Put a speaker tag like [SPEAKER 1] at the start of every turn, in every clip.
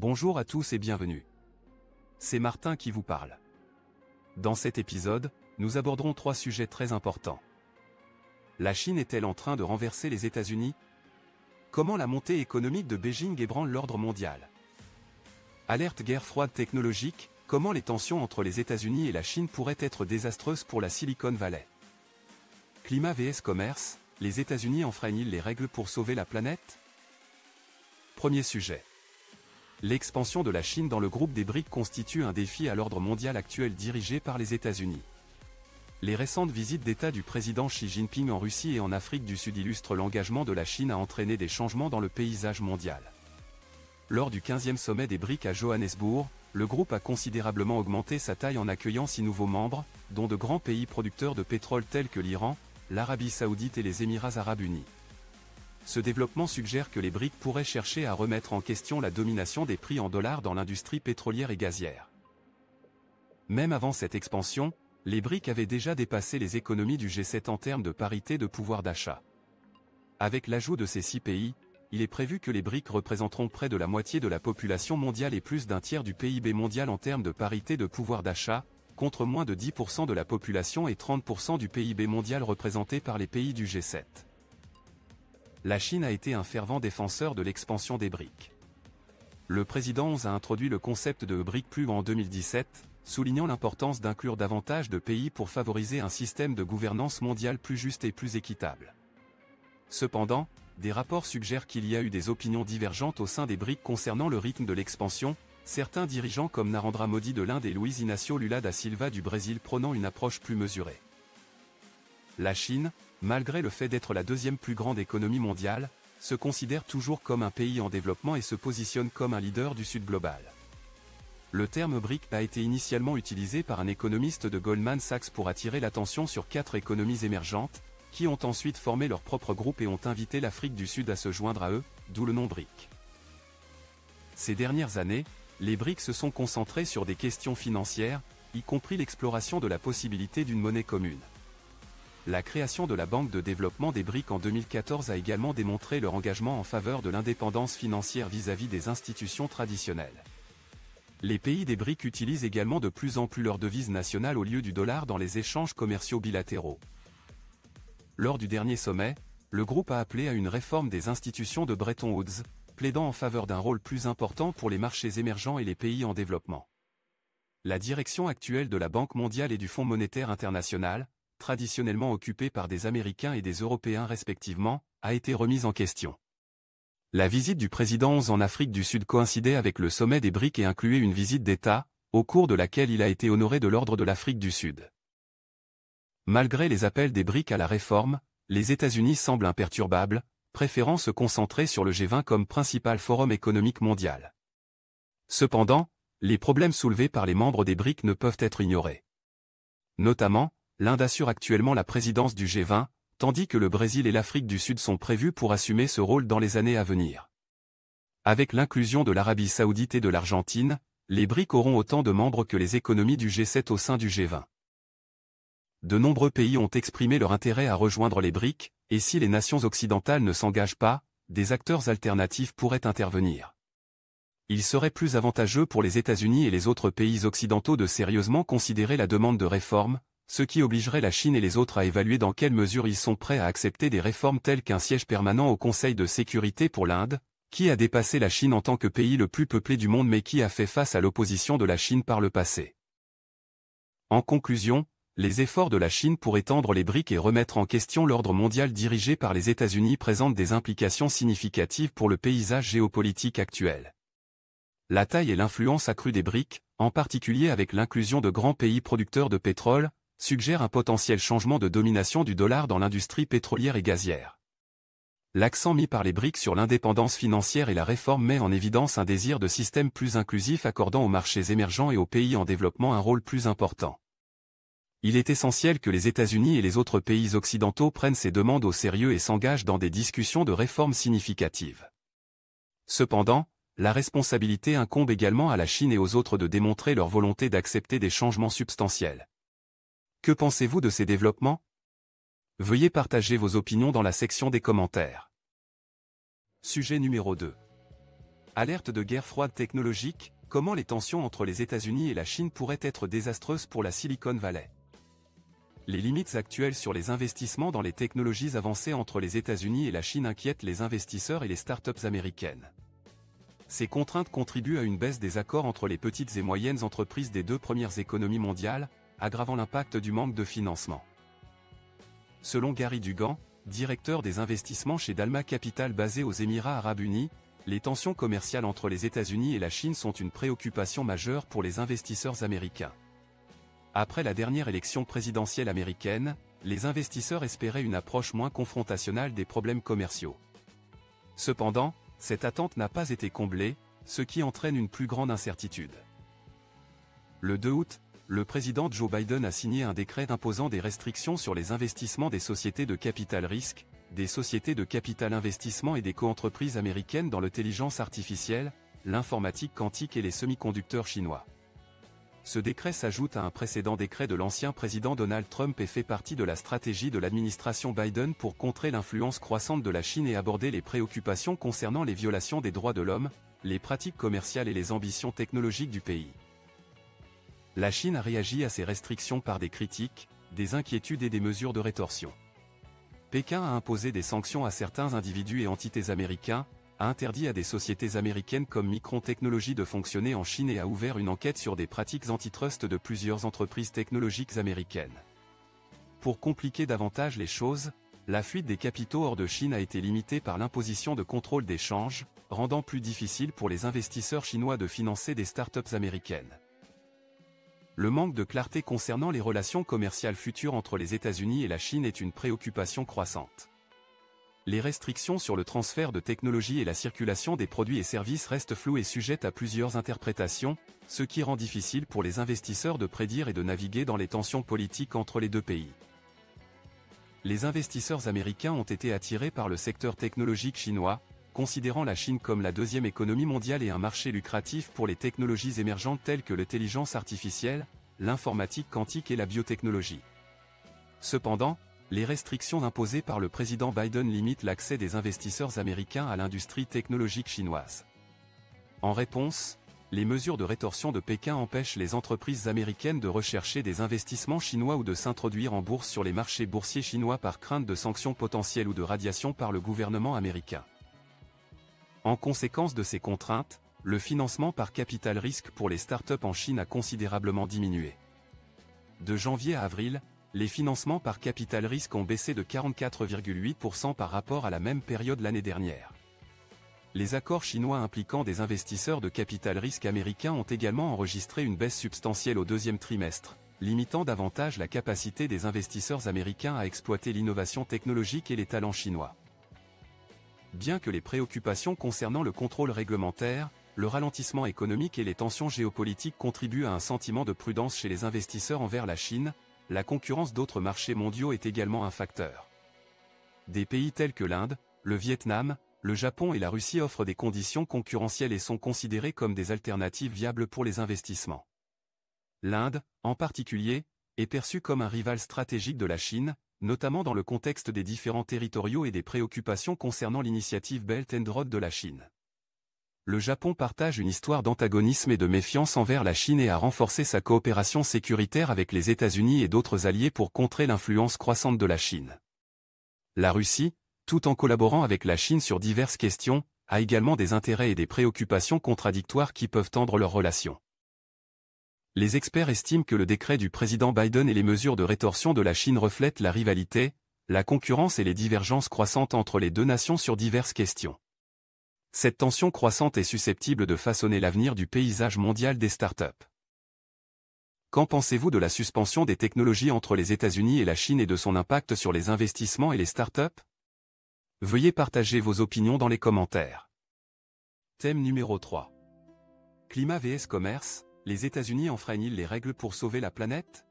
[SPEAKER 1] Bonjour à tous et bienvenue. C'est Martin qui vous parle. Dans cet épisode, nous aborderons 3 sujets très importants. La Chine est-elle en train de renverser les États-Unis? Comment la montée économique de Beijing ébranle l'ordre mondial? Alerte guerre froide technologique, comment les tensions entre les États-Unis et la Chine pourraient être désastreuses pour la Silicon Valley? Climat vs commerce, les États-Unis enfreignent-ils les règles pour sauver la planète? Premier sujet. L'expansion de la Chine dans le groupe des BRICS constitue un défi à l'ordre mondial actuel dirigé par les États-Unis. Les récentes visites d'État du président Xi Jinping en Russie et en Afrique du Sud illustrent l'engagement de la Chine à entraîner des changements dans le paysage mondial. Lors du 15e sommet des BRICS à Johannesburg, le groupe a considérablement augmenté sa taille en accueillant 6 nouveaux membres, dont de grands pays producteurs de pétrole tels que l'Iran, l'Arabie Saoudite et les Émirats Arabes Unis. Ce développement suggère que les BRICS pourraient chercher à remettre en question la domination des prix en dollars dans l'industrie pétrolière et gazière. Même avant cette expansion, les BRICS avaient déjà dépassé les économies du G7 en termes de parité de pouvoir d'achat. Avec l'ajout de ces 6 pays, il est prévu que les BRICS représenteront près de la moitié de la population mondiale et plus d'un tiers du PIB mondial en termes de parité de pouvoir d'achat, contre moins de 10% de la population et 30% du PIB mondial représenté par les pays du G7. La Chine a été un fervent défenseur de l'expansion des BRICS. Le président Xi a introduit le concept de BRICS+ en 2017, soulignant l'importance d'inclure davantage de pays pour favoriser un système de gouvernance mondiale plus juste et plus équitable. Cependant, des rapports suggèrent qu'il y a eu des opinions divergentes au sein des BRICS concernant le rythme de l'expansion, certains dirigeants comme Narendra Modi de l'Inde et Luiz Inácio Lula da Silva du Brésil prônant une approche plus mesurée. La Chine, malgré le fait d'être la 2e plus grande économie mondiale, se considère toujours comme un pays en développement et se positionne comme un leader du Sud global. Le terme BRICS a été initialement utilisé par un économiste de Goldman Sachs pour attirer l'attention sur 4 économies émergentes, qui ont ensuite formé leur propre groupe et ont invité l'Afrique du Sud à se joindre à eux, d'où le nom BRICS. Ces dernières années, les BRICS se sont concentrés sur des questions financières, y compris l'exploration de la possibilité d'une monnaie commune. La création de la Banque de développement des BRICS en 2014 a également démontré leur engagement en faveur de l'indépendance financière vis-à-vis des institutions traditionnelles. Les pays des BRICS utilisent également de plus en plus leur devise nationale au lieu du dollar dans les échanges commerciaux bilatéraux. Lors du dernier sommet, le groupe a appelé à une réforme des institutions de Bretton Woods, plaidant en faveur d'un rôle plus important pour les marchés émergents et les pays en développement. La direction actuelle de la Banque mondiale et du Fonds monétaire international, traditionnellement occupée par des Américains et des Européens respectivement, a été remise en question. La visite du président Xi en Afrique du Sud coïncidait avec le sommet des BRICS et incluait une visite d'État, au cours de laquelle il a été honoré de l'Ordre de l'Afrique du Sud. Malgré les appels des BRICS à la réforme, les États-Unis semblent imperturbables, préférant se concentrer sur le G20 comme principal forum économique mondial. Cependant, les problèmes soulevés par les membres des BRICS ne peuvent être ignorés. Notamment, l'Inde assure actuellement la présidence du G20, tandis que le Brésil et l'Afrique du Sud sont prévus pour assumer ce rôle dans les années à venir. Avec l'inclusion de l'Arabie Saoudite et de l'Argentine, les BRICS auront autant de membres que les économies du G7 au sein du G20. De nombreux pays ont exprimé leur intérêt à rejoindre les BRICS, et si les nations occidentales ne s'engagent pas, des acteurs alternatifs pourraient intervenir. Il serait plus avantageux pour les États-Unis et les autres pays occidentaux de sérieusement considérer la demande de réforme, ce qui obligerait la Chine et les autres à évaluer dans quelle mesure ils sont prêts à accepter des réformes telles qu'un siège permanent au Conseil de sécurité pour l'Inde, qui a dépassé la Chine en tant que pays le plus peuplé du monde mais qui a fait face à l'opposition de la Chine par le passé. En conclusion, les efforts de la Chine pour étendre les BRICS et remettre en question l'ordre mondial dirigé par les États-Unis présentent des implications significatives pour le paysage géopolitique actuel. La taille et l'influence accrue des BRICS, en particulier avec l'inclusion de grands pays producteurs de pétrole, suggère un potentiel changement de domination du dollar dans l'industrie pétrolière et gazière. L'accent mis par les BRICS sur l'indépendance financière et la réforme met en évidence un désir de système plus inclusif accordant aux marchés émergents et aux pays en développement un rôle plus important. Il est essentiel que les États-Unis et les autres pays occidentaux prennent ces demandes au sérieux et s'engagent dans des discussions de réformes significatives. Cependant, la responsabilité incombe également à la Chine et aux autres de démontrer leur volonté d'accepter des changements substantiels. Que pensez-vous de ces développements? Veuillez partager vos opinions dans la section des commentaires. Sujet numéro 2. Alerte de guerre froide technologique, comment les tensions entre les États-Unis et la Chine pourraient être désastreuses pour la Silicon Valley. Les limites actuelles sur les investissements dans les technologies avancées entre les États-Unis et la Chine inquiètent les investisseurs et les startups américaines. Ces contraintes contribuent à une baisse des accords entre les petites et moyennes entreprises des deux premières économies mondiales, aggravant l'impact du manque de financement. Selon Gary Dugan, directeur des investissements chez Dalma Capital basé aux Émirats arabes unis, les tensions commerciales entre les États-Unis et la Chine sont une préoccupation majeure pour les investisseurs américains. Après la dernière élection présidentielle américaine, les investisseurs espéraient une approche moins confrontationnelle des problèmes commerciaux. Cependant, cette attente n'a pas été comblée, ce qui entraîne une plus grande incertitude. Le 2 août, le président Joe Biden a signé un décret imposant des restrictions sur les investissements des sociétés de capital risque, des sociétés de capital investissement et des coentreprises américaines dans l'intelligence artificielle, l'informatique quantique et les semi-conducteurs chinois. Ce décret s'ajoute à un précédent décret de l'ancien président Donald Trump et fait partie de la stratégie de l'administration Biden pour contrer l'influence croissante de la Chine et aborder les préoccupations concernant les violations des droits de l'homme, les pratiques commerciales et les ambitions technologiques du pays. La Chine a réagi à ces restrictions par des critiques, des inquiétudes et des mesures de rétorsion. Pékin a imposé des sanctions à certains individus et entités américains, a interdit à des sociétés américaines comme Micron Technology de fonctionner en Chine et a ouvert une enquête sur des pratiques antitrust de plusieurs entreprises technologiques américaines. Pour compliquer davantage les choses, la fuite des capitaux hors de Chine a été limitée par l'imposition de contrôles d'échange, rendant plus difficile pour les investisseurs chinois de financer des startups américaines. Le manque de clarté concernant les relations commerciales futures entre les États-Unis et la Chine est une préoccupation croissante. Les restrictions sur le transfert de technologies et la circulation des produits et services restent floues et sujettes à plusieurs interprétations, ce qui rend difficile pour les investisseurs de prédire et de naviguer dans les tensions politiques entre les deux pays. Les investisseurs américains ont été attirés par le secteur technologique chinois, considérant la Chine comme la deuxième économie mondiale et un marché lucratif pour les technologies émergentes telles que l'intelligence artificielle, l'informatique quantique et la biotechnologie. Cependant, les restrictions imposées par le président Biden limitent l'accès des investisseurs américains à l'industrie technologique chinoise. En réponse, les mesures de rétorsion de Pékin empêchent les entreprises américaines de rechercher des investissements chinois ou de s'introduire en bourse sur les marchés boursiers chinois par crainte de sanctions potentielles ou de radiation par le gouvernement américain. En conséquence de ces contraintes, le financement par capital risque pour les startups en Chine a considérablement diminué. De janvier à avril, les financements par capital risque ont baissé de 44,8% par rapport à la même période l'année dernière. Les accords chinois impliquant des investisseurs de capital risque américains ont également enregistré une baisse substantielle au deuxième trimestre, limitant davantage la capacité des investisseurs américains à exploiter l'innovation technologique et les talents chinois. Bien que les préoccupations concernant le contrôle réglementaire, le ralentissement économique et les tensions géopolitiques contribuent à un sentiment de prudence chez les investisseurs envers la Chine, la concurrence d'autres marchés mondiaux est également un facteur. Des pays tels que l'Inde, le Vietnam, le Japon et la Russie offrent des conditions concurrentielles et sont considérés comme des alternatives viables pour les investissements. L'Inde, en particulier, est perçue comme un rival stratégique de la Chine, notamment dans le contexte des différends territoriaux et des préoccupations concernant l'initiative Belt and Road de la Chine. Le Japon partage une histoire d'antagonisme et de méfiance envers la Chine et a renforcé sa coopération sécuritaire avec les États-Unis et d'autres alliés pour contrer l'influence croissante de la Chine. La Russie, tout en collaborant avec la Chine sur diverses questions, a également des intérêts et des préoccupations contradictoires qui peuvent tendre leurs relations. Les experts estiment que le décret du président Biden et les mesures de rétorsion de la Chine reflètent la rivalité, la concurrence et les divergences croissantes entre les deux nations sur diverses questions. Cette tension croissante est susceptible de façonner l'avenir du paysage mondial des startups. Qu'en pensez-vous de la suspension des technologies entre les États-Unis et la Chine et de son impact sur les investissements et les startups? Veuillez partager vos opinions dans les commentaires. Thème numéro 3. Climat vs commerce, les États-Unis enfreignent-ils les règles pour sauver la planète?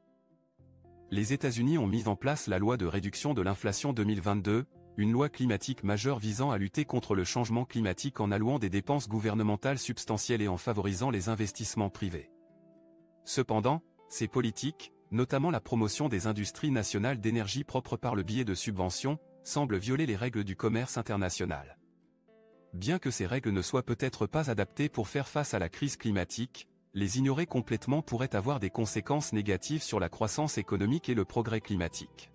[SPEAKER 1] Les États-Unis ont mis en place la loi de réduction de l'inflation 2022, une loi climatique majeure visant à lutter contre le changement climatique en allouant des dépenses gouvernementales substantielles et en favorisant les investissements privés. Cependant, ces politiques, notamment la promotion des industries nationales d'énergie propre par le biais de subventions, semblent violer les règles du commerce international. Bien que ces règles ne soient peut-être pas adaptées pour faire face à la crise climatique, les ignorer complètement pourrait avoir des conséquences négatives sur la croissance économique et le progrès climatique.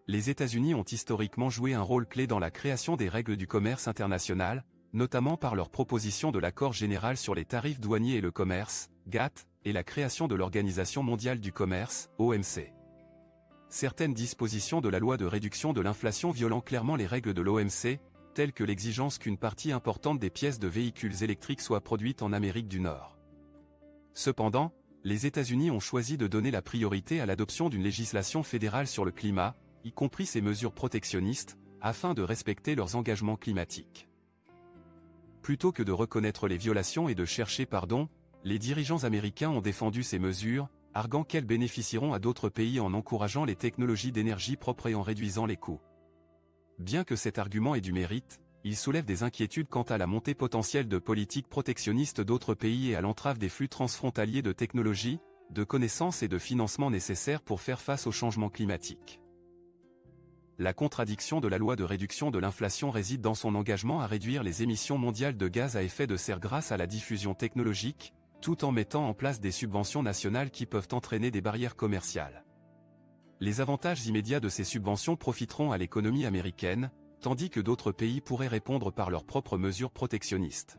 [SPEAKER 1] Les États-Unis ont historiquement joué un rôle clé dans la création des règles du commerce international, notamment par leur proposition de l'accord général sur les tarifs douaniers et le commerce, GATT, et la création de l'Organisation mondiale du commerce, OMC. Certaines dispositions de la loi de réduction de l'inflation violant clairement les règles de l'OMC, telles que l'exigence qu'une partie importante des pièces de véhicules électriques soit produite en Amérique du Nord. Cependant, les États-Unis ont choisi de donner la priorité à l'adoption d'une législation fédérale sur le climat, y compris ces mesures protectionnistes, afin de respecter leurs engagements climatiques. Plutôt que de reconnaître les violations et de chercher pardon, les dirigeants américains ont défendu ces mesures, arguant qu'elles bénéficieront à d'autres pays en encourageant les technologies d'énergie propre et en réduisant les coûts. Bien que cet argument ait du mérite, il soulève des inquiétudes quant à la montée potentielle de politiques protectionnistes d'autres pays et à l'entrave des flux transfrontaliers de technologies, de connaissances et de financements nécessaires pour faire face au changement climatique. La contradiction de la loi de réduction de l'inflation réside dans son engagement à réduire les émissions mondiales de gaz à effet de serre grâce à la diffusion technologique, tout en mettant en place des subventions nationales qui peuvent entraîner des barrières commerciales. Les avantages immédiats de ces subventions profiteront à l'économie américaine, tandis que d'autres pays pourraient répondre par leurs propres mesures protectionnistes.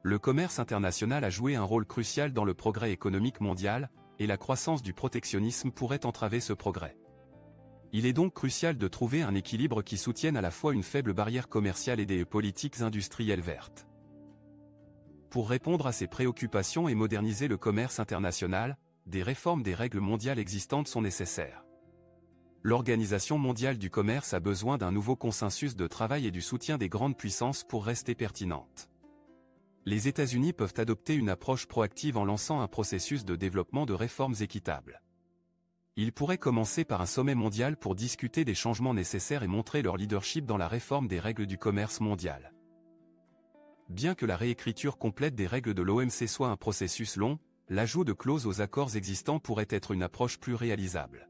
[SPEAKER 1] Le commerce international a joué un rôle crucial dans le progrès économique mondial, et la croissance du protectionnisme pourrait entraver ce progrès. Il est donc crucial de trouver un équilibre qui soutienne à la fois une faible barrière commerciale et des politiques industrielles vertes. Pour répondre à ces préoccupations et moderniser le commerce international, des réformes des règles mondiales existantes sont nécessaires. L'Organisation mondiale du commerce a besoin d'un nouveau consensus de travail et du soutien des grandes puissances pour rester pertinente. Les États-Unis peuvent adopter une approche proactive en lançant un processus de développement de réformes équitables. Ils pourraient commencer par un sommet mondial pour discuter des changements nécessaires et montrer leur leadership dans la réforme des règles du commerce mondial. Bien que la réécriture complète des règles de l'OMC soit un processus long, l'ajout de clauses aux accords existants pourrait être une approche plus réalisable.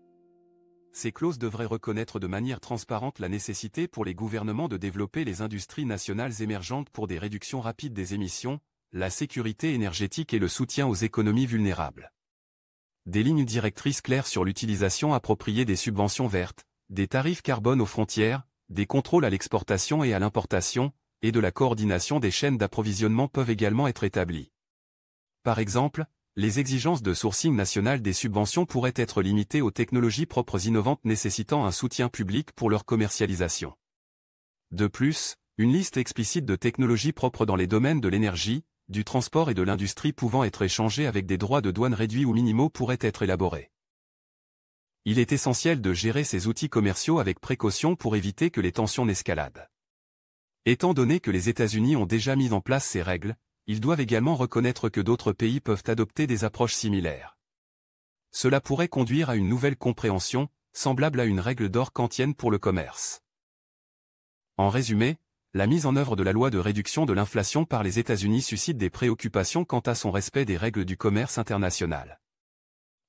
[SPEAKER 1] Ces clauses devraient reconnaître de manière transparente la nécessité pour les gouvernements de développer les industries nationales émergentes pour des réductions rapides des émissions, la sécurité énergétique et le soutien aux économies vulnérables. Des lignes directrices claires sur l'utilisation appropriée des subventions vertes, des tarifs carbone aux frontières, des contrôles à l'exportation et à l'importation, et de la coordination des chaînes d'approvisionnement peuvent également être établies. Par exemple, les exigences de sourcing national des subventions pourraient être limitées aux technologies propres innovantes nécessitant un soutien public pour leur commercialisation. De plus, une liste explicite de technologies propres dans les domaines de l'énergie, du transport et de l'industrie pouvant être échangées avec des droits de douane réduits ou minimaux pourrait être élaborée. Il est essentiel de gérer ces outils commerciaux avec précaution pour éviter que les tensions n'escaladent. Étant donné que les États-Unis ont déjà mis en place ces règles, ils doivent également reconnaître que d'autres pays peuvent adopter des approches similaires. Cela pourrait conduire à une nouvelle compréhension, semblable à une règle d'or kantienne pour le commerce. En résumé, la mise en œuvre de la loi de réduction de l'inflation par les États-Unis suscite des préoccupations quant à son respect des règles du commerce international.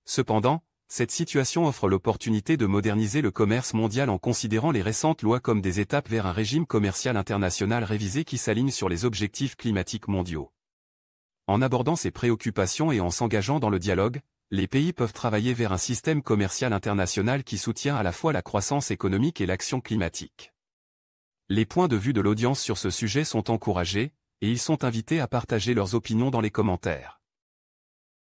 [SPEAKER 1] Cependant, cette situation offre l'opportunité de moderniser le commerce mondial en considérant les récentes lois comme des étapes vers un régime commercial international révisé qui s'aligne sur les objectifs climatiques mondiaux. En abordant ces préoccupations et en s'engageant dans le dialogue, les pays peuvent travailler vers un système commercial international qui soutient à la fois la croissance économique et l'action climatique. Les points de vue de l'audience sur ce sujet sont encouragés, et ils sont invités à partager leurs opinions dans les commentaires.